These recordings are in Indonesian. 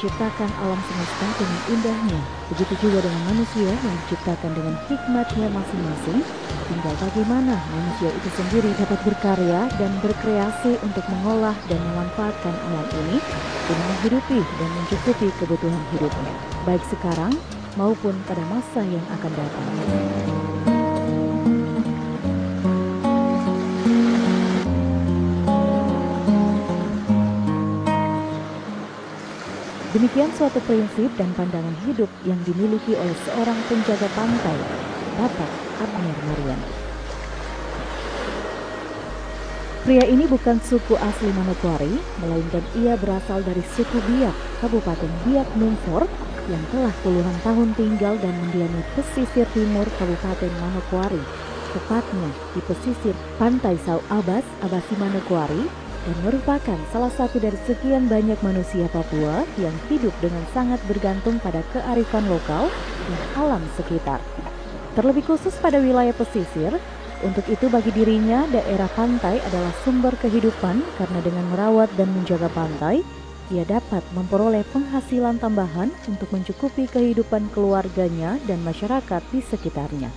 menciptakan alam semesta dengan indahnya. Begitu juga dengan manusia yang diciptakan dengan hikmatnya masing-masing. Tinggal bagaimana manusia itu sendiri dapat berkarya dan berkreasi untuk mengolah dan memanfaatkan alam ini guna menghidupi dan mencukupi kebutuhan hidupnya, baik sekarang maupun pada masa yang akan datang. Demikian suatu prinsip dan pandangan hidup yang dimiliki oleh seorang penjaga pantai, Bapak Abner Marian. Pria ini bukan suku asli Manokwari, melainkan ia berasal dari suku Biak, Kabupaten Biak Numfor, yang telah puluhan tahun tinggal dan mendiami pesisir timur Kabupaten Manokwari, tepatnya di pesisir Pantai Sau Abas, Abasi Manokwari, dan merupakan salah satu dari sekian banyak manusia Papua yang hidup dengan sangat bergantung pada kearifan lokal dan alam sekitar. Terlebih khusus pada wilayah pesisir, untuk itu bagi dirinya daerah pantai adalah sumber kehidupan karena dengan merawat dan menjaga pantai, ia dapat memperoleh penghasilan tambahan untuk mencukupi kehidupan keluarganya dan masyarakat di sekitarnya.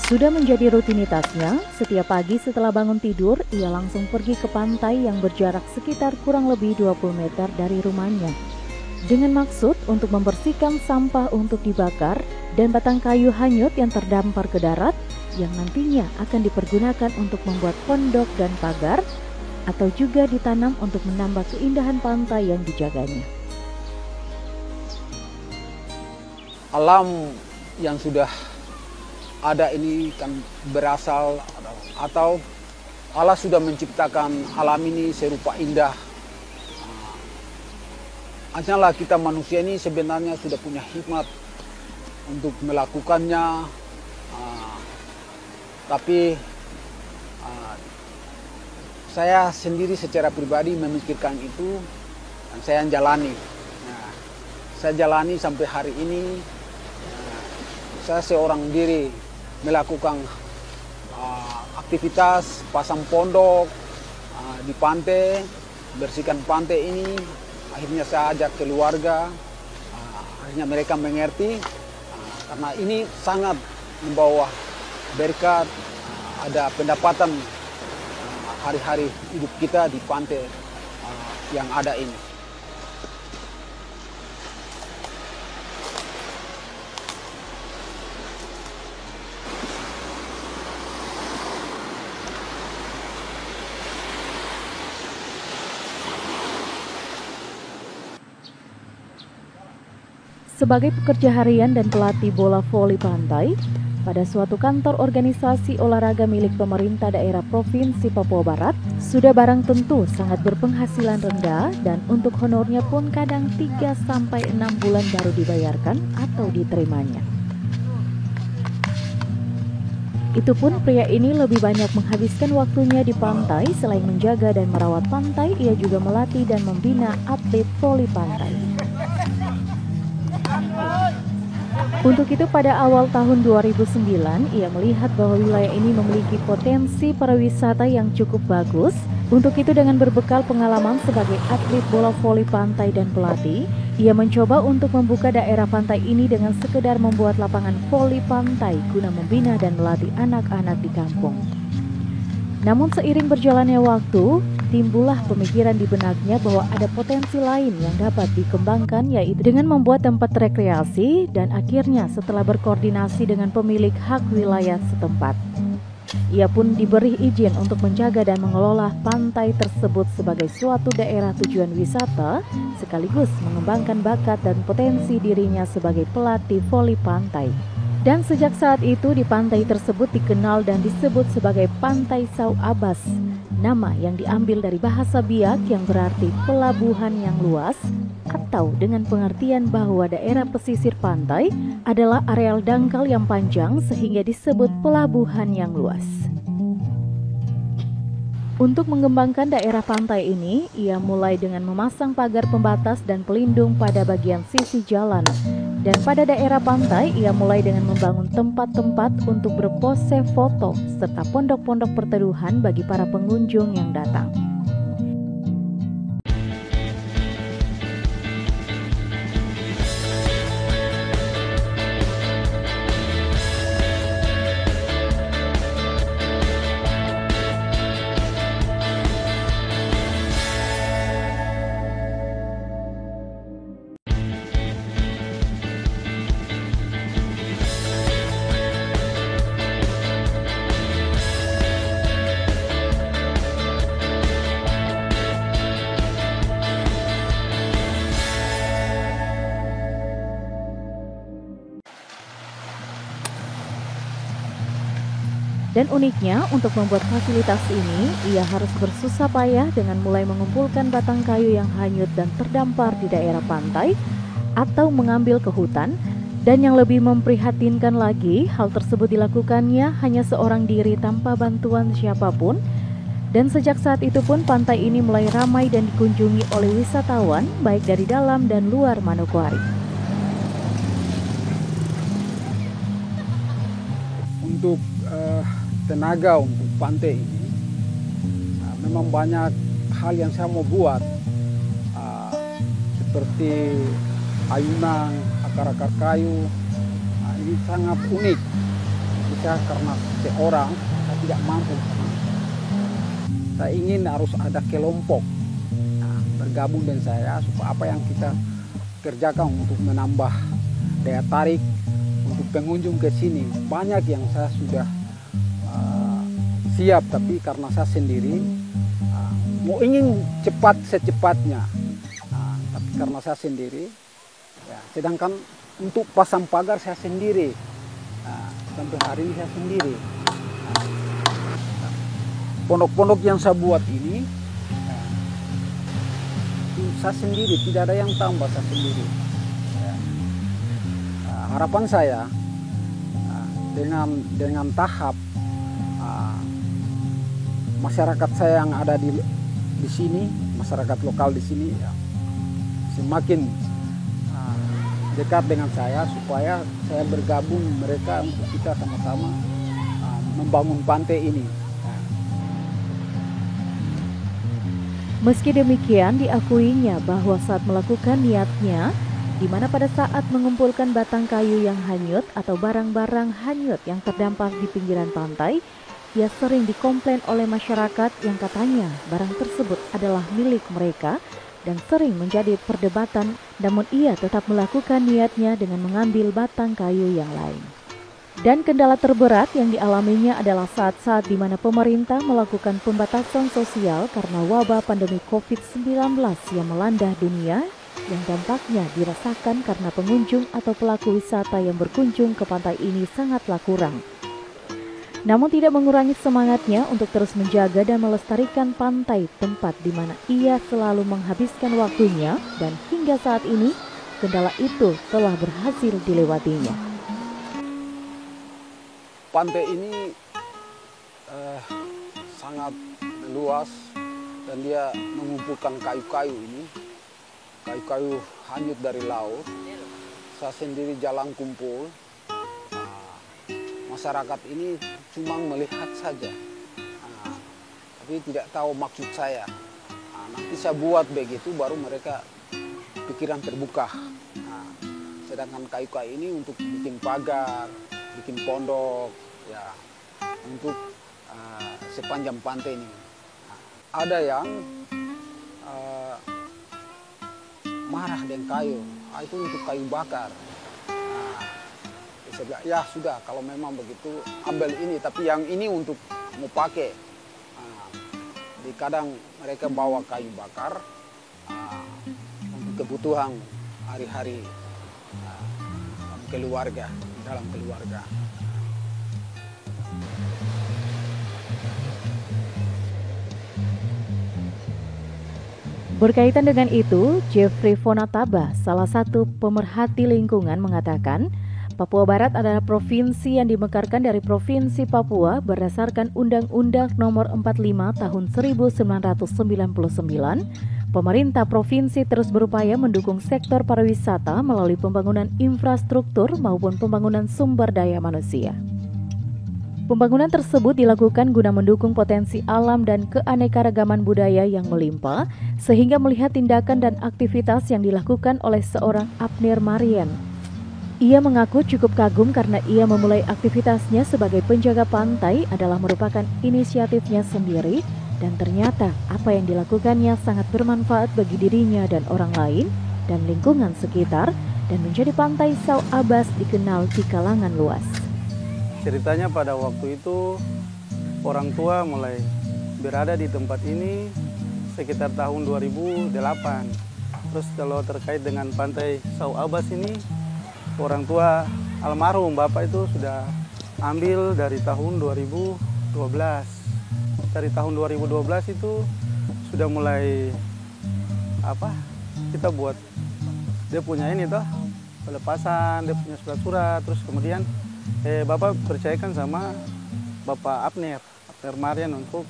Sudah menjadi rutinitasnya, setiap pagi setelah bangun tidur, ia langsung pergi ke pantai yang berjarak sekitar kurang lebih 20 meter dari rumahnya. Dengan maksud untuk membersihkan sampah untuk dibakar dan batang kayu hanyut yang terdampar ke darat yang nantinya akan dipergunakan untuk membuat pondok dan pagar atau juga ditanam untuk menambah keindahan pantai yang dijaganya. Alam yang sudah ada ini kan berasal atau Allah sudah menciptakan alam ini serupa indah. Hanyalah kita manusia ini sebenarnya sudah punya hikmat untuk melakukannya, tapi saya sendiri secara pribadi memikirkan itu dan saya jalani. Saya jalani sampai hari ini. Saya seorang diri melakukan aktivitas pasang pondok di pantai, bersihkan pantai ini. Akhirnya saya ajak keluarga, akhirnya mereka mengerti karena ini sangat membawa berkat, ada pendapatan hari-hari hidup kita di pantai yang ada ini. Sebagai pekerja harian dan pelatih bola voli pantai, pada suatu kantor organisasi olahraga milik pemerintah daerah Provinsi Papua Barat, sudah barang tentu sangat berpenghasilan rendah dan untuk honornya pun kadang 3-6 bulan baru dibayarkan atau diterimanya. Itu pun pria ini lebih banyak menghabiskan waktunya di pantai. Selain menjaga dan merawat pantai, ia juga melatih dan membina atlet voli pantai. Untuk itu pada awal tahun 2009, ia melihat bahwa wilayah ini memiliki potensi pariwisata yang cukup bagus. Untuk itu dengan berbekal pengalaman sebagai atlet bola voli pantai dan pelatih, ia mencoba untuk membuka daerah pantai ini dengan sekedar membuat lapangan voli pantai guna membina dan melatih anak-anak di kampung. Namun seiring berjalannya waktu, timbullah pemikiran di benaknya bahwa ada potensi lain yang dapat dikembangkan, yaitu dengan membuat tempat rekreasi, dan akhirnya setelah berkoordinasi dengan pemilik hak wilayah setempat, ia pun diberi izin untuk menjaga dan mengelola pantai tersebut sebagai suatu daerah tujuan wisata, sekaligus mengembangkan bakat dan potensi dirinya sebagai pelatih voli pantai. Dan sejak saat itu di pantai tersebut dikenal dan disebut sebagai Pantai Sau Abas, nama yang diambil dari bahasa Biak yang berarti pelabuhan yang luas, atau dengan pengertian bahwa daerah pesisir pantai adalah areal dangkal yang panjang sehingga disebut pelabuhan yang luas. Untuk mengembangkan daerah pantai ini, ia mulai dengan memasang pagar pembatas dan pelindung pada bagian sisi jalan. Dan pada daerah pantai, ia mulai dengan membangun tempat-tempat untuk berpose foto serta pondok-pondok perteduhan bagi para pengunjung yang datang. Dan uniknya, untuk membuat fasilitas ini, ia harus bersusah payah dengan mulai mengumpulkan batang kayu yang hanyut dan terdampar di daerah pantai atau mengambil ke hutan. Dan yang lebih memprihatinkan lagi, hal tersebut dilakukannya hanya seorang diri tanpa bantuan siapapun. Dan sejak saat itu pun pantai ini mulai ramai dan dikunjungi oleh wisatawan baik dari dalam dan luar Manokwari. Untuk tenaga untuk pantai ini, memang banyak hal yang saya mau buat, seperti ayunan, akar-akar kayu. Ini sangat unik. Bisa karena seorang saya tidak mampu. Saya ingin harus ada kelompok bergabung dengan saya supaya apa yang kita kerjakan untuk menambah daya tarik untuk pengunjung ke sini. Banyak yang saya sudah siap, tapi karena saya sendiri mau ingin cepat secepatnya, tapi karena saya sendiri, ya, sedangkan untuk pasang pagar saya sendiri, sampai hari ini saya sendiri. Pondok-pondok yang saya buat ini, saya sendiri, tidak ada yang tambah, saya sendiri. Harapan saya dengan tahap masyarakat saya yang ada di sini, masyarakat lokal di sini, ya, semakin dekat dengan saya supaya saya bergabung mereka untuk kita sama-sama membangun pantai ini. Meski demikian, diakuinya bahwa saat melakukan niatnya, di mana pada saat mengumpulkan batang kayu yang hanyut atau barang-barang hanyut yang terdampar di pinggiran pantai, ia sering dikomplain oleh masyarakat yang katanya barang tersebut adalah milik mereka dan sering menjadi perdebatan, namun ia tetap melakukan niatnya dengan mengambil batang kayu yang lain. Dan kendala terberat yang dialaminya adalah saat-saat di mana pemerintah melakukan pembatasan sosial karena wabah pandemi COVID-19 yang melanda dunia, yang dampaknya dirasakan karena pengunjung atau pelaku wisata yang berkunjung ke pantai ini sangatlah kurang. Namun tidak mengurangi semangatnya untuk terus menjaga dan melestarikan pantai, tempat di mana ia selalu menghabiskan waktunya, dan hingga saat ini kendala itu telah berhasil dilewatinya. Pantai ini sangat luas dan dia mengumpulkan kayu-kayu ini, kayu-kayu hanyut dari laut. Saya sendiri jalan kumpul. Masyarakat ini cuma melihat saja, tapi tidak tahu maksud saya. Nanti saya buat begitu, baru mereka pikiran terbuka. Sedangkan kayu-kayu ini untuk bikin pagar, bikin pondok, ya, untuk sepanjang pantai ini. Ada yang marah dengan kayu, itu untuk kayu bakar. Saya bilang, ya sudah, kalau memang begitu ambil ini, tapi yang ini untuk mau pakai. Jadi kadang mereka bawa kayu bakar untuk kebutuhan hari-hari keluarga, dalam keluarga. Berkaitan dengan itu, Jeffrey Fonataba, salah satu pemerhati lingkungan, mengatakan Papua Barat adalah provinsi yang dimekarkan dari Provinsi Papua berdasarkan Undang-Undang Nomor 45 Tahun 1999. Pemerintah provinsi terus berupaya mendukung sektor pariwisata melalui pembangunan infrastruktur maupun pembangunan sumber daya manusia. Pembangunan tersebut dilakukan guna mendukung potensi alam dan keanekaragaman budaya yang melimpah, sehingga melihat tindakan dan aktivitas yang dilakukan oleh seorang Abner Marian. Ia mengaku cukup kagum karena ia memulai aktivitasnya sebagai penjaga pantai adalah merupakan inisiatifnya sendiri, dan ternyata apa yang dilakukannya sangat bermanfaat bagi dirinya dan orang lain dan lingkungan sekitar, dan menjadi Pantai Sau Abas dikenal di kalangan luas. Ceritanya pada waktu itu orang tua mulai berada di tempat ini sekitar tahun 2008. Terus kalau terkait dengan Pantai Sau Abas ini, orang tua almarhum bapak itu sudah ambil dari tahun 2012. Dari tahun 2012 itu sudah mulai kita buat dia punya ini toh, pelepasan, dia punya surat-surat. Terus kemudian bapak percayakan sama Bapak Abner Marian untuk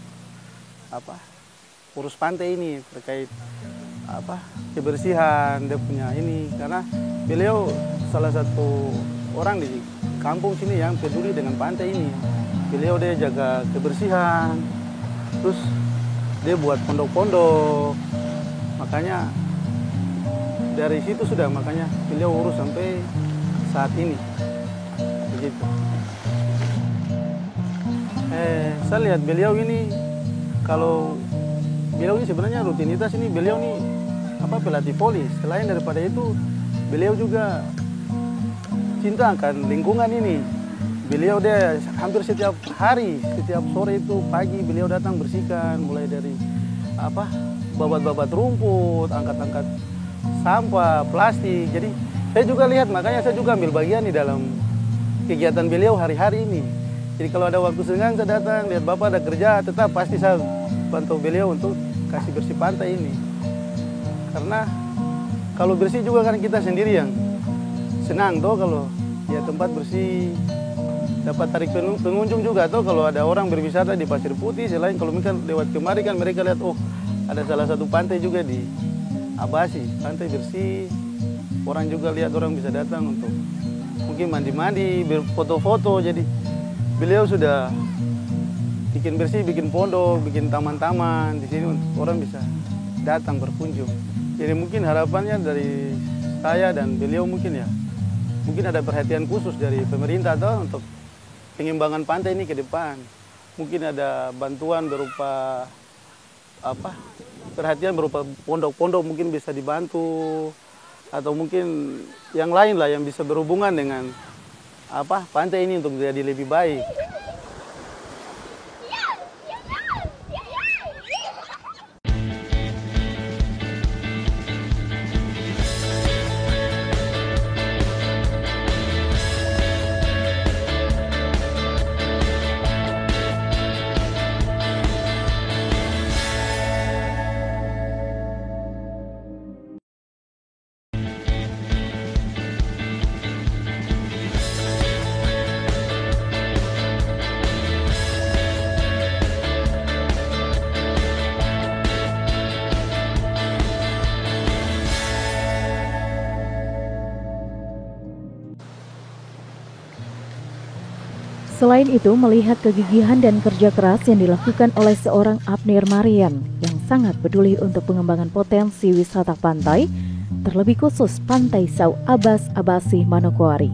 urus pantai ini terkait kebersihan dia punya ini, karena beliau salah satu orang di kampung sini yang peduli dengan pantai ini. Beliau dia jaga kebersihan, terus dia buat pondok-pondok, makanya dari situ sudah makanya beliau urus sampai saat ini begitu. Saya lihat beliau ini, kalau beliau ini sebenarnya rutinitas ini beliau ini pelatih voli. Selain daripada itu beliau juga cinta akan lingkungan ini. Beliau dia hampir setiap hari, setiap sore itu pagi beliau datang bersihkan, mulai dari babat-babat rumput, angkat-angkat sampah, plastik. Jadi saya juga lihat, makanya saya juga ambil bagian di dalam kegiatan beliau hari-hari ini. Jadi kalau ada waktu senggang saya datang, lihat bapak ada kerja, tetap pasti saya bantu beliau untuk kasih bersih pantai ini. Karena kalau bersih juga kan kita sendiri yang senang toh, kalau ya tempat bersih, dapat tarik pengunjung juga toh. Kalau ada orang berwisata di Pasir Putih, selain kalau mereka lewat kemari kan mereka lihat, oh ada salah satu pantai juga di Abasi, pantai bersih. Orang juga lihat, orang bisa datang untuk mungkin mandi-mandi, berfoto-foto. Jadi beliau sudah bikin bersih, bikin pondok, bikin taman-taman di sini, orang bisa datang berkunjung. Jadi mungkin harapannya dari saya dan beliau mungkin ada perhatian khusus dari pemerintah toh untuk pengembangan pantai ini ke depan. Mungkin ada bantuan berupa perhatian berupa pondok-pondok mungkin bisa dibantu, atau mungkin yang lain lah yang bisa berhubungan dengan pantai ini untuk jadi lebih baik. Selain itu, melihat kegigihan dan kerja keras yang dilakukan oleh seorang Abner Marian yang sangat peduli untuk pengembangan potensi wisata pantai, terlebih khusus Pantai Sau Abas Abasi Manokwari.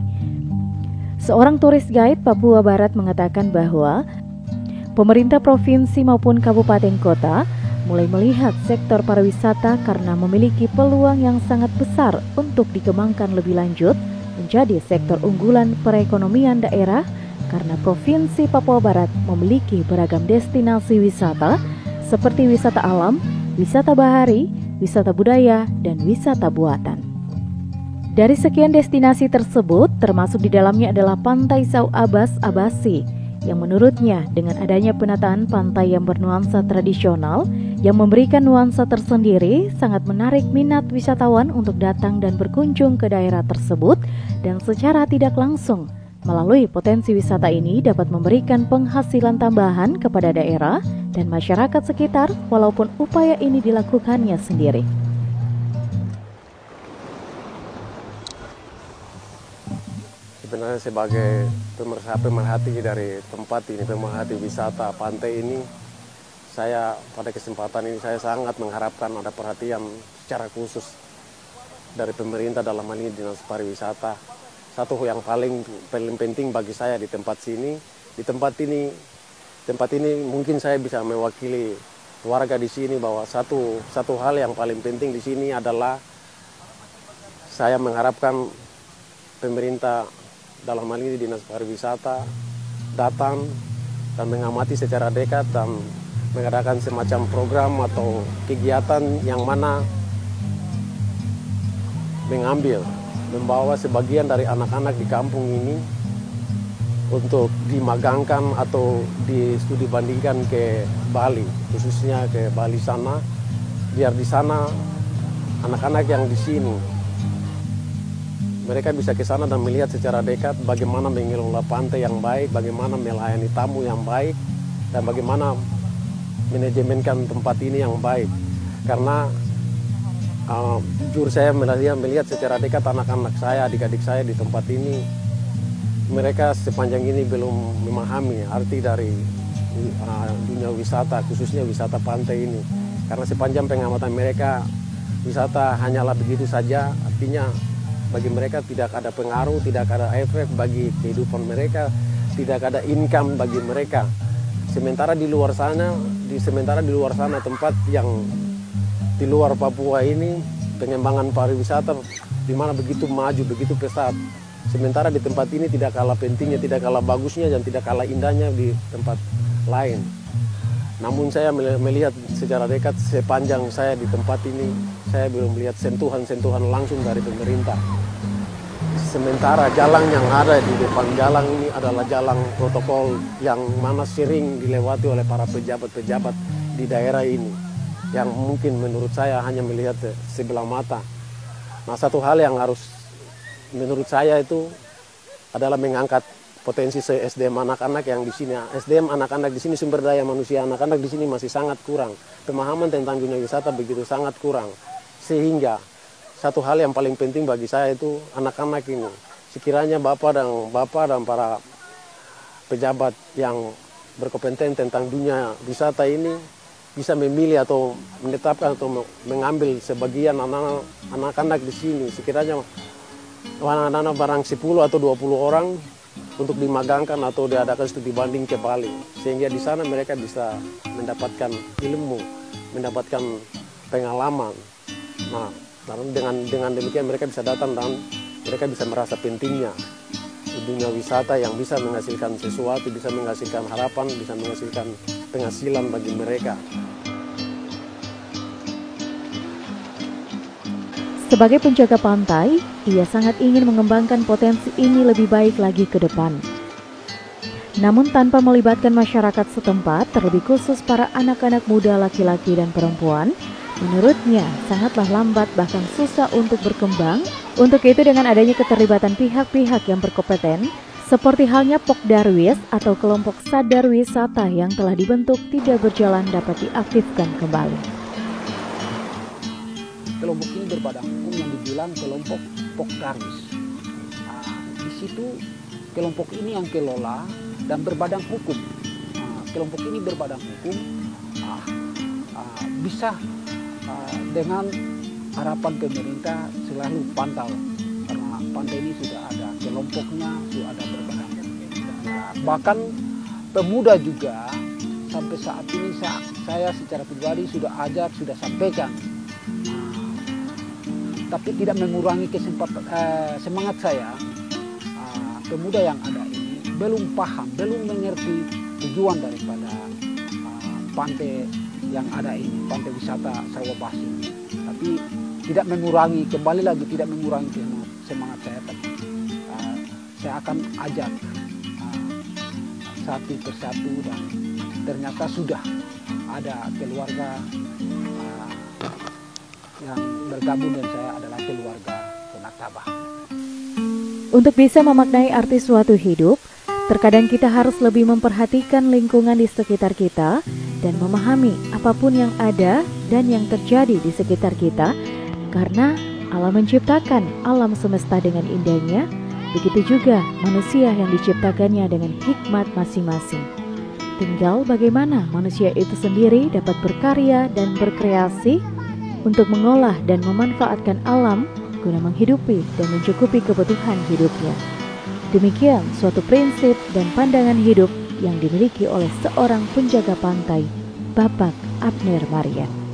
Seorang turis guide Papua Barat mengatakan bahwa pemerintah provinsi maupun kabupaten kota mulai melihat sektor pariwisata karena memiliki peluang yang sangat besar untuk dikembangkan lebih lanjut menjadi sektor unggulan perekonomian daerah, karena Provinsi Papua Barat memiliki beragam destinasi wisata seperti wisata alam, wisata bahari, wisata budaya, dan wisata buatan. Dari sekian destinasi tersebut, termasuk di dalamnya adalah Pantai Sau Abas Abasi, yang menurutnya dengan adanya penataan pantai yang bernuansa tradisional yang memberikan nuansa tersendiri sangat menarik minat wisatawan untuk datang dan berkunjung ke daerah tersebut, dan secara tidak langsung melalui potensi wisata ini dapat memberikan penghasilan tambahan kepada daerah dan masyarakat sekitar walaupun upaya ini dilakukannya sendiri. Sebenarnya sebagai pemerhati dari tempat ini, pemerhati wisata pantai ini, saya pada kesempatan ini saya sangat mengharapkan ada perhatian secara khusus dari pemerintah, dalam hal ini Dinas Pariwisata. Satu yang paling penting bagi saya di tempat sini, tempat ini mungkin saya bisa mewakili warga di sini bahwa satu hal yang paling penting di sini adalah saya mengharapkan pemerintah, dalam hal ini Dinas Pariwisata, datang dan mengamati secara dekat dan mengadakan semacam program atau kegiatan yang mana membawa sebagian dari anak-anak di kampung ini untuk dimagangkan atau studi bandingkan ke Bali, khususnya ke Bali sana, biar di sana anak-anak yang di sini mereka bisa ke sana dan melihat secara dekat bagaimana mengelola pantai yang baik, bagaimana melayani tamu yang baik, dan bagaimana manajemenkan tempat ini yang baik. Karena jujur saya melihat secara dekat anak-anak saya, adik-adik saya di tempat ini, mereka sepanjang ini belum memahami arti dari dunia wisata, khususnya wisata pantai ini. Karena sepanjang pengamatan mereka, wisata hanyalah begitu saja, artinya bagi mereka tidak ada pengaruh, tidak ada efek bagi kehidupan mereka, tidak ada income bagi mereka. Sementara di luar sana tempat yang di luar Papua ini pengembangan pariwisata di mana begitu maju, begitu pesat. Sementara di tempat ini tidak kalah pentingnya, tidak kalah bagusnya, dan tidak kalah indahnya di tempat lain. Namun saya melihat secara dekat sepanjang saya di tempat ini, saya belum melihat sentuhan-sentuhan langsung dari pemerintah. Sementara jalan yang ada di depan jalan ini adalah jalan protokol yang mana sering dilewati oleh para pejabat-pejabat di daerah ini, yang mungkin menurut saya hanya melihat sebelah mata. Nah, satu hal yang harus menurut saya itu adalah mengangkat potensi SDM anak-anak yang di sini. SDM anak-anak di sini, sumber daya manusia anak-anak di sini masih sangat kurang. Pemahaman tentang dunia wisata begitu sangat kurang. Sehingga satu hal yang paling penting bagi saya itu anak-anak ini. Sekiranya Bapak dan para pejabat yang berkompeten tentang dunia wisata ini bisa memilih atau menetapkan atau mengambil sebagian anak-anak di sini, sekiranya anak-anak barang 10 atau 20 orang untuk dimagangkan atau diadakan studi banding ke Bali, sehingga di sana mereka bisa mendapatkan ilmu, mendapatkan pengalaman. Nah, dengan demikian mereka bisa datang dan mereka bisa merasa pentingnya dunia wisata yang bisa menghasilkan sesuatu, bisa menghasilkan harapan, bisa menghasilkan penghasilan bagi mereka. Sebagai penjaga pantai, ia sangat ingin mengembangkan potensi ini lebih baik lagi ke depan. Namun tanpa melibatkan masyarakat setempat, terlebih khusus para anak-anak muda laki-laki dan perempuan, menurutnya sangatlah lambat bahkan susah untuk berkembang. Untuk itu dengan adanya keterlibatan pihak-pihak yang berkompeten, seperti halnya Pokdarwis atau kelompok sadar wisata yang telah dibentuk tidak berjalan dapat diaktifkan kembali. Kelompok ini berbadan hukum yang dibilang kelompok Pokdarwis. Di situ kelompok ini yang kelola dan berbadan hukum. Kelompok ini berbadan hukum bisa dengan harapan pemerintah selalu pantau, karena pantai ini sudah ada kelompoknya, sudah ada berbadan hukum. Bahkan pemuda juga sampai saat ini saya secara pribadi sudah ajar, sudah sampaikan, tapi tidak mengurangi semangat saya. Pemuda yang ada ini belum paham, belum mengerti tujuan daripada pantai yang ada ini, pantai wisata Sawabasi. Tapi tidak mengurangi, kembali lagi tidak mengurangi semangat saya, tapi saya akan ajak satu persatu, dan ternyata sudah ada keluarga yang bergabung dengan saya adalah keluarga Konaktaba. Untuk bisa memaknai arti suatu hidup, terkadang kita harus lebih memperhatikan lingkungan di sekitar kita dan memahami apapun yang ada dan yang terjadi di sekitar kita, karena Allah menciptakan alam semesta dengan indahnya, begitu juga manusia yang diciptakannya dengan hikmat masing-masing. Tinggal bagaimana manusia itu sendiri dapat berkarya dan berkreasi untuk mengolah dan memanfaatkan alam guna menghidupi dan mencukupi kebutuhan hidupnya. Demikian suatu prinsip dan pandangan hidup yang dimiliki oleh seorang penjaga pantai, Bapak Abner Marian.